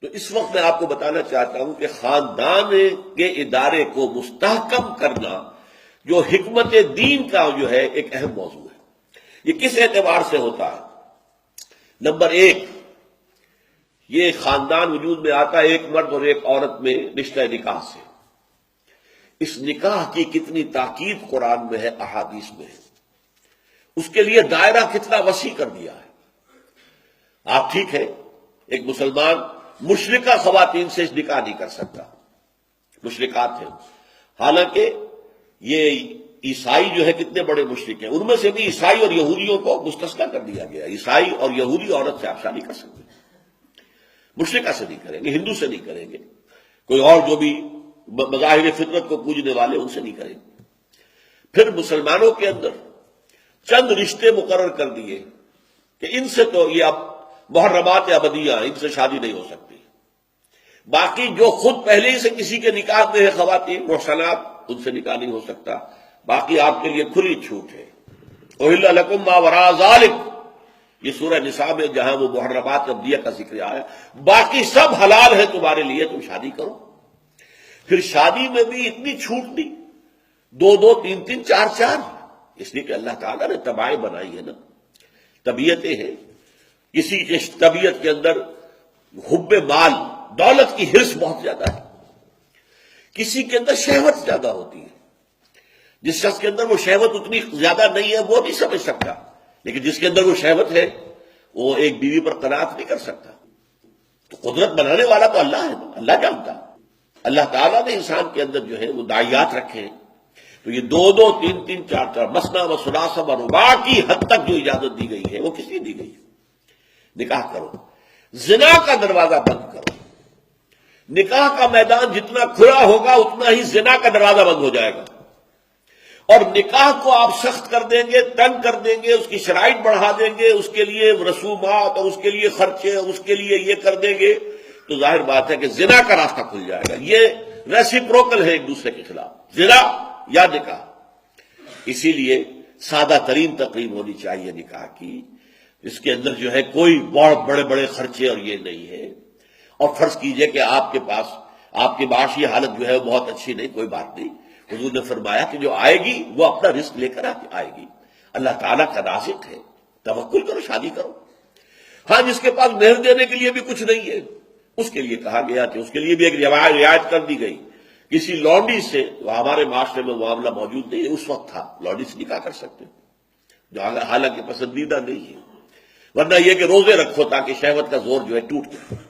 تو اس وقت میں آپ کو بتانا چاہتا ہوں کہ خاندان کے ادارے کو مستحکم کرنا جو حکمت دین کا جو ہے ایک اہم موضوع ہے۔ یہ کس اعتبار سے ہوتا ہے؟ نمبر ایک، یہ خاندان وجود میں آتا ہے ایک مرد اور ایک عورت میں رشتہ نکاح سے۔ اس نکاح کی کتنی تاکید قرآن میں ہے، احادیث میں ہے، اس کے لیے دائرہ کتنا وسیع کر دیا ہے۔ آپ ٹھیک ہے، ایک مسلمان مشرکہ خواتین سے نکاح نہیں کر سکتا، مشرکات ہیں، حالانکہ یہ عیسائی جو ہے کتنے بڑے مشرک ہیں، ان میں سے بھی عیسائی اور یہودیوں کو مستثنیٰ کر دیا گیا۔ عیسائی اور یہودی عورت سے آپ شادی کر سکتے ہیں، مشرکہ سے نہیں کریں گے، ہندو سے نہیں کریں گے، کوئی اور جو بھی مظاہر فطرت کو پوجنے والے ان سے نہیں کریں گے۔ پھر مسلمانوں کے اندر چند رشتے مقرر کر دیے کہ ان سے تو یہ اب محرمات ابدیہ، ان سے شادی نہیں ہو سکتی۔ باقی جو خود پہلے ہی سے کسی کے نکاح میں ہے خواتین محصنات، ان سے نکاح نہیں ہو سکتا۔ باقی آپ کے لیے کھلی چھوٹ ہے۔ احل لکم ما وراء ذالک، یہ سورہ نساء میں جہاں وہ محرمات ابدیہ کا ذکر آیا، باقی سب حلال ہے تمہارے لیے، تم شادی کرو۔ پھر شادی میں بھی اتنی چھوٹ نہیں، دو دو تین تین چار چار، اس لیے کہ اللہ تعالیٰ نے طبائع بنائی ہے نا، طبیعتیں ہیں۔ کسی کے طبیعت کے اندر حب مال، دولت کی حرص بہت زیادہ ہے، کسی کے اندر شہوت زیادہ ہوتی ہے۔ جس شخص کے اندر وہ شہوت اتنی زیادہ نہیں ہے وہ نہیں سمجھ سکتا، لیکن جس کے اندر وہ شہوت ہے وہ ایک بیوی پر قناعت نہیں کر سکتا۔ تو قدرت بنانے والا تو اللہ ہے نا، اللہ جانتا۔ اللہ تعالیٰ نے انسان کے اندر جو ہے وہ داعیات رکھے ہیں، تو یہ دو دو تین تین چار چار، مثنیٰ و ثلاث و رباع کی حد تک جو اجازت دی گئی ہے وہ کس لیے دی گئی ہے؟ نکاح کرو، زنا کا دروازہ بند کرو۔ نکاح کا میدان جتنا کھلا ہوگا اتنا ہی زنا کا دروازہ بند ہو جائے گا، اور نکاح کو آپ سخت کر دیں گے، تنگ کر دیں گے، اس کی شرائط بڑھا دیں گے، اس کے لیے رسومات اور اس کے لیے خرچے اور اس کے لیے یہ کر دیں گے، تو ظاہر بات ہے کہ زنا کا راستہ کھل جائے گا۔ یہ ریسیپروکل ہے ایک دوسرے کے خلاف، زنا یا نکاح۔ اسی لیے سادہ ترین تقریب ہونی چاہیے نکاح کی، اس کے اندر جو ہے کوئی بہت بڑے بڑے خرچے اور یہ نہیں ہے۔ اور فرض کیجئے کہ آپ کے پاس آپ کی معاشی حالت جو ہے وہ بہت اچھی نہیں، کوئی بات نہیں، حضور نے فرمایا کہ جو آئے گی وہ اپنا رزق لے کر آئے گی، اللہ تعالیٰ کا رازق ہے، توکل کرو، شادی کرو۔ ہاں، جس کے پاس مہر دینے کے لیے بھی کچھ نہیں ہے، اس کے لیے کہا گیا کہ اس کے لیے بھی ایک رعایت کر دی گئی، کسی لونڈی سے، ہمارے معاشرے میں معاملہ موجود نہیں ہے، اس وقت تھا، لونڈی سے نکاح کر سکتے، جو حالانکہ پسندیدہ نہیں ہے، ورنہ یہ کہ روزے رکھو تاکہ شہوت کا زور جو ہے ٹوٹ جائے۔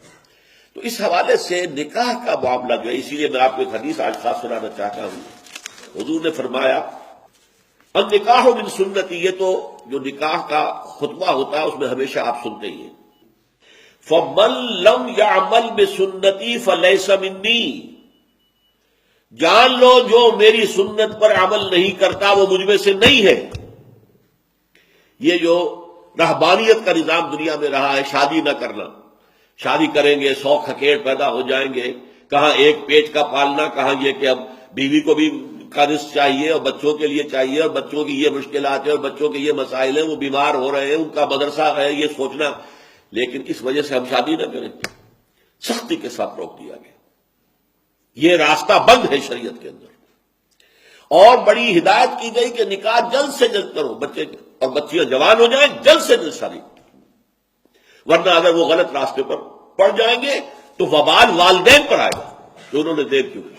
تو اس حوالے سے نکاح کا معاملہ جو ہے، اسی لیے میں آپ کو ایک حدیث آج خاص سنانا چاہتا ہوں۔ حضور نے فرمایا النکاح من سنتی، یہ تو جو نکاح کا خطبہ ہوتا ہے اس میں ہمیشہ آپ سنتے ہی ہیں، فَمَن لَّمْ يَعْمَلْ بِسُنَّتِي فَلَيْسَ مِنِّي، جان لو جو میری سنت پر عمل نہیں کرتا وہ مجھ میں سے نہیں ہے۔ یہ جو رہبانیت کا نظام دنیا میں رہا ہے، شادی نہ کرنا، شادی کریں گے 100 کھکیڑ پیدا ہو جائیں گے، کہاں ایک پیٹ کا پالنا، کہاں یہ کہ اب بیوی کو بھی کا رزق چاہیے اور بچوں کے لیے چاہیے، اور بچوں کی یہ مشکلات ہیں اور بچوں کے یہ مسائل ہیں، وہ بیمار ہو رہے ہیں، ان کا مدرسہ ہے، یہ سوچنا، لیکن اس وجہ سے ہم شادی نہ کریں، سختی کے ساتھ روک دیا گیا۔ یہ راستہ بند ہے شریعت کے اندر، اور بڑی ہدایت کی گئی کہ نکاح جلد سے جلد کرو، بچے اور بچیاں جوان ہو جائیں جلد سے جلد شادی، ورنہ اگر وہ غلط راستے پر پڑ جائیں گے تو وبال والدین پر آئے گا کہ انہوں نے دیر کیوں کی۔